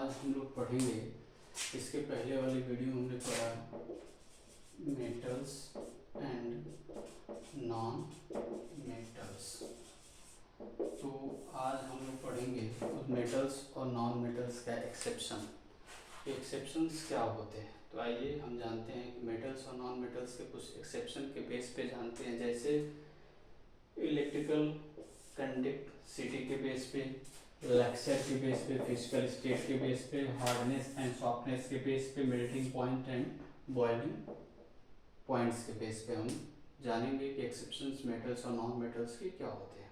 आज हम लोग पढ़ेंगे, इसके पहले वाली वीडियो में हमने पढ़ा मेटल्स एंड नॉन मेटल्स। तो आज हम लोग पढ़ेंगे उस मेटल्स और नॉन मेटल्स का एक्सेप्शन, एक्सेप्शंस क्या होते हैं। तो आइए हम जानते हैं कि मेटल्स और नॉन मेटल्स के कुछ एक्सेप्शन के बेस पे जानते हैं। जैसे इलेक्ट्रिकल कंडक्टिविटी के बेस पे, लक्सर के बेस पे, फिजिकल स्टेट के बेस पे, हार्डनेस एंड सॉफ्टनेस के बेस पे, melting point and boiling points के बेस पे हम जानेंगे कि एक्सेप्शंस मेटल्स और नॉन मेटल्स के क्या होते हैं।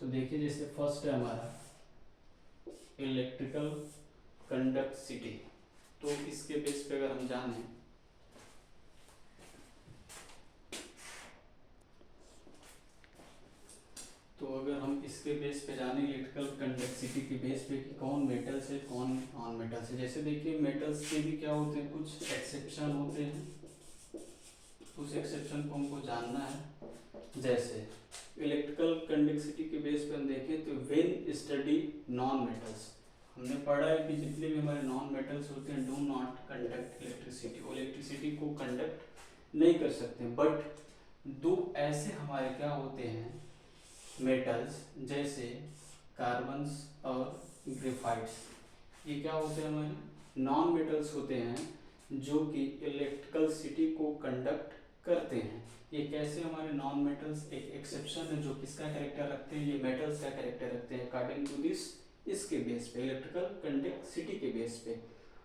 तो देखिए, जैसे फर्स्ट है हमारा इलेक्ट्रिकल कंडक्टिविटी। तो इसके बेस पे अगर हम जाने तो अगर हम इसके बेस पे जाने इलेक्ट्रिकल कंडक्टिविटी के बेस पे कि कौन मेटल्स है कौन नॉन मेटल्स है। जैसे देखिए, मेटल्स के भी क्या होते हैं, कुछ एक्सेप्शन होते हैं, उस एक्सेप्शन को हमको जानना है। जैसे इलेक्ट्रिकल कंडक्टिविटी के बेस पे हम देखें तो व्हेन स्टडी नॉन मेटल्स, हमने पढ़ा है कि जितने भी हमारे नॉन मेटल्स होते हैं डू नॉट कंडक्ट इलेक्ट्रिसिटी, वो इलेक्ट्रिसिटी को कंडक्ट नहीं कर सकते। बट दो ऐसे हमारे क्या होते हैं मेटल्स, जैसे कार्बन्स और ग्रेफाइट्स, ये क्या होते हैं हमारे नॉन मेटल्स होते हैं जो कि इलेक्ट्रिकल सिटी को कंडक्ट करते हैं। ये कैसे हमारे नॉन मेटल्स, एक एक्सेप्शन है जो किसका कैरेक्टर रखते हैं, ये मेटल्स का कैरेक्टर रखते हैं अकॉर्डिंग टू दिस, इसके बेस पे इलेक्ट्रिकल कंडक्टिविटी के बेस पे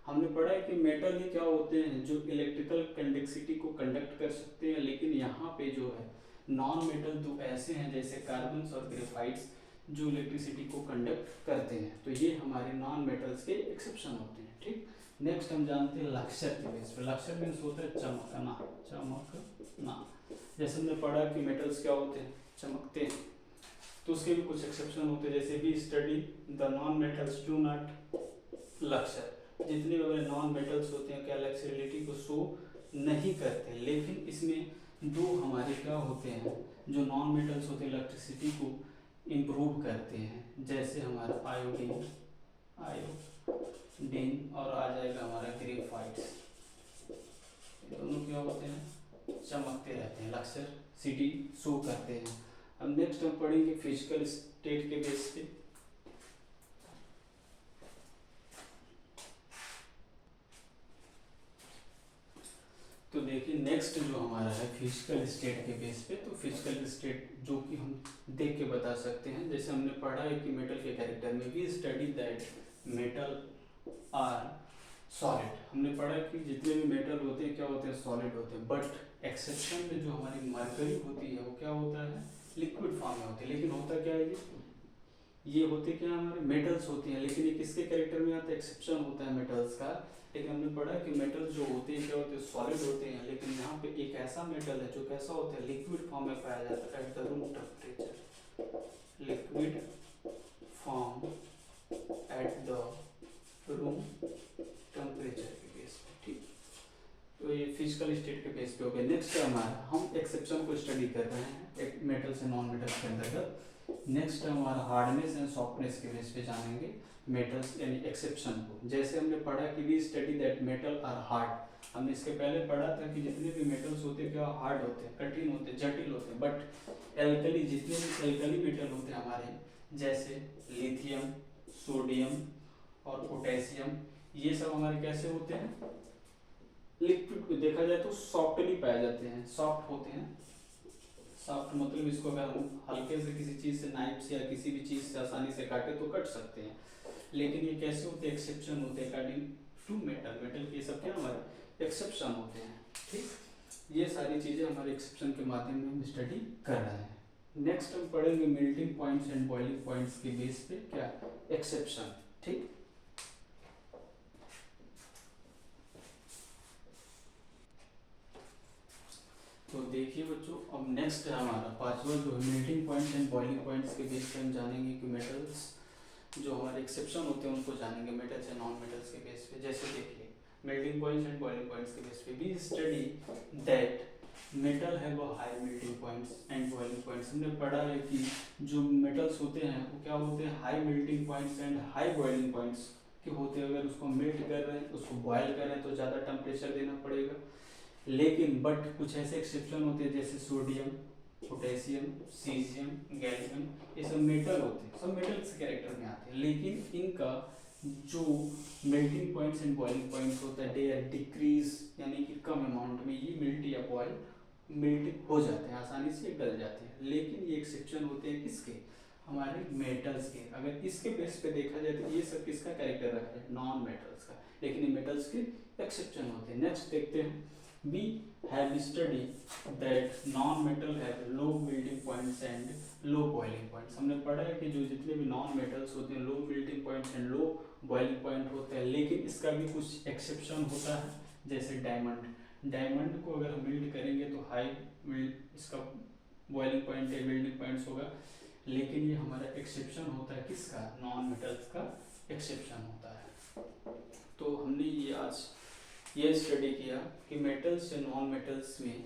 हमने पढ़ा है कि मेटल ही क्या होते हैं जो इलेक्ट्रिकल कंडक्टिविटी को कंडक्ट कर सकते हैं। लेकिन यहाँ पे जो है नॉन मेटल दो ऐसे हैं जैसे कार्बन्स और ग्रेफाइट्स जो इलेक्ट्रिसिटी को कंडक्ट करते हैं। तो ये हमारे नॉन मेटल्स के एक्सेप्शन होते हैं। ठीक, नेक्स्ट हम जानते हैं लक्सर के बेस पे। लक्सर मीन्स होता है चमकना, चमकना। जैसे हमने पढ़ा कि मेटल्स क्या होते हैं, चमकते हैं, तो उसके भी कुछ एक्सेप्शन होते हैं। जैसे we study the non metals do not lustre, जितने भी नॉन मेटल्स होते हैं क्या लक्सरिलिटी को शो नहीं करते। लेकिन इसमें दो हमारे क्या होते हैं जो नॉन मेटल्स होते हैं इलेक्ट्रिसिटी को इम्प्रूव करते हैं। जैसे हमारा आयोडीन, आयोडीन और आ जाएगा हमारा ग्रेफाइट्स, दोनों क्या होते हैं चमकते रहते हैं, लक्सर सिटी शो करते हैं। अब नेक्स्ट हम पढ़ेंगे फिजिकल स्टेट के बेस पे। तो देखिए, नेक्स्ट जो हमारा है फिजिकल स्टेट के बेस पे, तो फिजिकल स्टेट जो कि हम देख के बता सकते हैं। जैसे हमने पढ़ा है कि मेटल के कैरेक्टर में we study that metal are solid, हमने पढ़ा कि जितने भी मेटल होते हैं क्या होते हैं सॉलिड होते हैं। बट एक्सेप्शन में जो हमारी मरकरी होती है वो क्या होता है लिक्विड फॉर्म में होती है। लेकिन होता क्या है ये होते क्या हमारे मेटल्स होती हैं, लेकिन ये किसके कैरेक्टर में आता है, एक्सेप्शन होता है मेटल्स का। लेकिन हमने पढ़ा कि मेटल्स जो होते हैं क्या होते हैं सॉलिड होते हैं। लेकिन यहाँ पे एक ऐसा मेटल है जो कैसा होता है लिक्विड फॉर्म में पाया जाता है at the room temperature, liquid form at the room temperature के बेस पे। ठीक, तो ये फिजिकल स्टेट के बेस पे हो गया। नेक्स्ट हमारा हम एक्सेप्शन को स्टडी कर रहे हैं एक मेटल से नॉन मेटल के अंतर्गत। नेक्स्ट हमारा हार्डनेस एंड सॉफ्टनेस के बेस पे जानेंगे मेटल्स यानी एक्सेप्शन को। जैसे हमने पढ़ा कि we study that metal are hard, हमने इसके पहले पढ़ा था कि जितने भी मेटल्स होते हैं क्या हार्ड होते हैं, कठिन होते हैं, जटिल होते हैं। बट एल्कली, जितने भी एल्कली मेटल होते हैं हमारे, जैसे लिथियम, सोडियम और पोटेशियम, ये सब हमारे कैसे होते हैं लिक्विड, देखा जाए तो सॉफ्टली पाए जाते हैं, सॉफ्ट होते हैं। सॉफ्ट मतलब इसको अगर हम हल्के से किसी चीज़ से, नाइफ से या किसी भी चीज़ से आसानी से काटे तो कट सकते हैं। लेकिन ये कैसे होते हैं एक्सेप्शन होते हैं अकॉर्डिंग टू मेटल, मेटल के सब क्या हमारे एक्सेप्शन होते हैं। ठीक, ये सारी चीज़ें हमारे एक्सेप्शन के माध्यम में हम स्टडी कर रहे हैं। नेक्स्ट हम पढ़ेंगे melting points and boiling points के बेस पे क्या एक्सेप्शन। ठीक, तो देखिए बच्चों, अब नेक्स्ट है हमारा पांचवा जो है melting points and boiling points के बेस पे हम जानेंगे कि मेटल्स जो हमारे एक्सेप्शन होते हैं उनको जानेंगे मेटल्स एंड नॉन मेटल्स के बेस पे। जैसे देखिए melting points and boiling points के बेस पे we study that metal have a high melting points and boiling points. हमने पढ़ा है कि जो मेटल्स होते हैं वो क्या होते हैं high melting points and high boiling points के होते हैं, अगर उसको मेल्ट कर रहे हैं, उसको बॉयल कर रहे हैं तो ज़्यादा टेम्परेचर देना पड़ेगा। लेकिन बट कुछ ऐसे एक्सेप्शन होते हैं जैसे सोडियम, पोटेशियम, सीजियम, गैलियम, ये सब मेटल होते हैं, सब मेटल्स कैरेक्टर में आते हैं, लेकिन इनका जो melting points and boiling points होता है दे आर डिक्रीज, यानी कि कम अमाउंट में ये मेल्ट या बॉयल मेल्ट हो जाते हैं, आसानी से गल जाते हैं। लेकिन ये एक्सेप्शन होते हैं किसके, हमारे मेटल्स के। अगर इसके बेस पे देखा जाए तो ये सब किसका कैरेक्टर रखते हैं, नॉन मेटल्स का, लेकिन ये मेटल्स के एक्सेप्शन होते हैं। नेक्स्ट देखते हैं, we have studied that non-metal have low melting points and low boiling points। हमने पढ़ा है कि जो जितने भी नॉन मेटल्स होते हैं low melting points and low boiling point होते हैं, लेकिन इसका भी कुछ एक्सेप्शन होता है, जैसे डायमंड। डायमंड को अगर हम मेल्ट करेंगे तो हाई इसका बॉइलिंग पॉइंट या मेल्टिंग पॉइंट्स होगा, लेकिन ये हमारा एक्सेप्शन होता है किसका, नॉन मेटल्स का एक्सेप्शन होता है। तो हमने ये आज ये स्टडी किया कि मेटल्स या नॉन मेटल्स में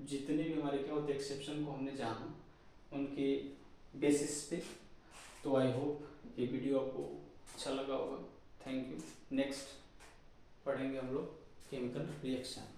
जितने भी हमारे क्या होते हैं एक्सेप्शन को हमने जाना उनके बेसिस पे। तो आई होप ये वीडियो आपको अच्छा लगा होगा। Thank you. नेक्स्ट पढ़ेंगे हम लोग केमिकल रिएक्शन।